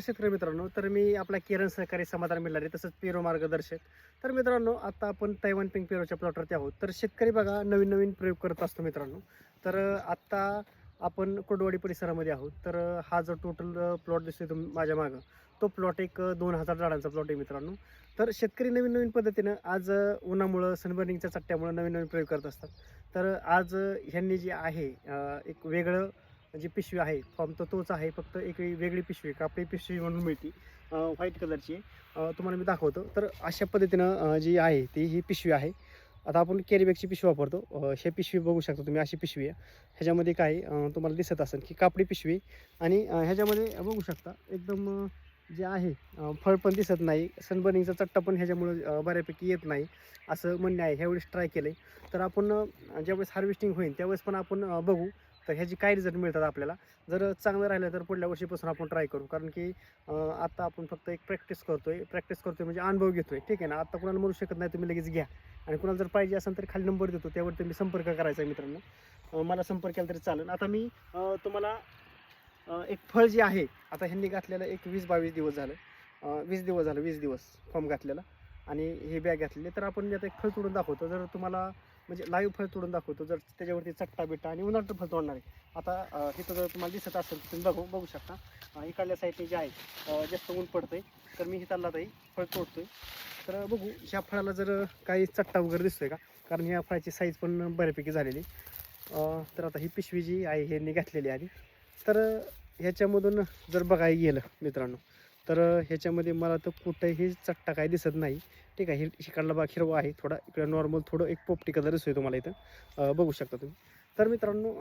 शेतकरी मित्रांनो, तर मी आपला किरण सहकारी समाधान मिळाले तसंच पेरू मार्गदर्शक. तर मित्रांनो, आता आपण तैवान पिंक पेरूच्या प्लॉटवरती आहोत. तर शेतकरी बघा नवीन नवीन प्रयोग करत असतो मित्रांनो. तर आत्ता आपण कुर्डवाडी परिसरामध्ये आहोत. तर हा जो टोटल प्लॉट दिसतोय माझ्या मागं, तो प्लॉट एक 2000 झाडांचा प्लॉट आहे मित्रांनो. तर शेतकरी नवीन नवीन पद्धतीनं आज उन्हामुळं सनबर्निंगच्या चट्ट्यामुळं नवीन नवीन प्रयोग करत असतात. तर आज ह्यांनी जे आहे एक वेगळं जी पिशवी आहे फॉर्म तर तोच आहे, फक्त एक वेगळी पिशवी कापडी पिशवी म्हणून मिळते, व्हाईट कलरची आहे. तुम्हाला मी दाखवतो. तर अशा पद्धतीनं जी आहे ती ही पिशवी आहे. आता आपण कॅरीबॅगची पिशवी वापरतो. ही पिशवी बघू शकता तुम्ही, अशी पिशवी आहे. ह्याच्यामध्ये काय तुम्हाला दिसत असेल की कापडी पिशवी आणि ह्याच्यामध्ये बघू शकता एकदम जे आहे फळ पण दिसत नाही, सनबर्निंगचा चट्टा पण ह्याच्यामुळे बऱ्यापैकी येत नाही असं म्हणणे आहे. ह्यावेळेस ट्राय केलं आहे. तर आपण ज्यावेळेस हार्वेस्टिंग होईल त्यावेळेस पण आपण बघू तर ह्याची काय रिझल्ट मिळतात आपल्याला. जर चांगलं राहिलं तर पुढल्या वर्षीपासून आपण ट्राय करू, कारण की आता आपण फक्त एक प्रॅक्टिस करतोय म्हणजे अनुभव घेतोय, ठीक आहे ना. आता कुणाला म्हणू शकत नाही तुम्ही लगेच घ्या, आणि कुणाला जर पाहिजे असेल तर खाली नंबर देतो, त्यावर तुम्ही संपर्क करायचा आहे मित्रांनो. मला संपर्क केला तरी चालेल. आता मी तुम्हाला एक फळ जे आहे आता ह्यांनी घातलेलं एक 20-22 दिवस झालं, 20 दिवस फॉर्म घातलेला आणि हे बॅग घातलेली. तर आपण आता एक फळ तोडून दाखवतो, जर तुम्हाला म्हणजे लाईव्ह फळ तोडून दाखवतो, जर त्याच्यावरती चट्टा बिट्टा आणि उन्हाळ्यात फळ तोडणार आहे. आता इथं जर तुम्हाला दिसत असेल तर तुम्ही बघू शकता. इकडल्या साईडने जे आहे जास्त ऊन पडतंय, तर मी हिताला ताई फळ तोडतोय. तर बघू ह्या फळाला जर काही चट्टा वगैरे दिसतोय का, कारण ह्या फळाची साईज पण बऱ्यापैकी झालेली. तर आता ही पिशवी जी आहे हे घातलेली आधी. तर ह्याच्यामधून जर बघायला गेलं मित्रांनो, तर ह्याच्यामध्ये मला तर कुठेही चट्टा काय दिसत नाही, ठीक आहे. इकडला भाग हिरवा आहे थोडा, इकडे नॉर्मल थोडं एक पोपटी कलर दिसतोय तुम्हाला इथं, बघू शकता तुम्ही. तर मित्रांनो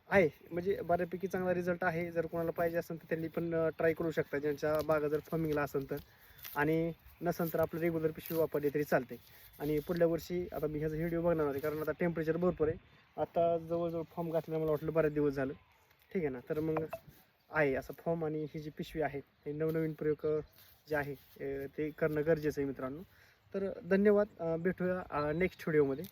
आहे म्हणजे बऱ्यापैकी चांगला रिझल्ट आहे. जर कोणाला पाहिजे असेल तर त्यांनी पण ट्राय करू शकता, ज्यांच्या बागा जर फॉर्मिंगला असेल तर. आणि नसेल तर आपलं रेग्युलर पिशवी वापरली तरी चालते. आणि पुढल्या वर्षी आता मी ह्याचा व्हिडिओ बघणार आहे, कारण आता टेम्परेचर भरपूर आहे. आता जवळजवळ फॉर्म घातलेला मला वाटलं बऱ्याच दिवस झालं, ठीक आहे ना. तर मग आहे असा फॉर्म आणि ही जी पिशवी आहे हे नवनवीन प्रयोग जे आहे ते करणं गरजेचं आहे मित्रांनो. तर धन्यवाद. भेटूया नेक्स्ट व्हिडिओमध्ये.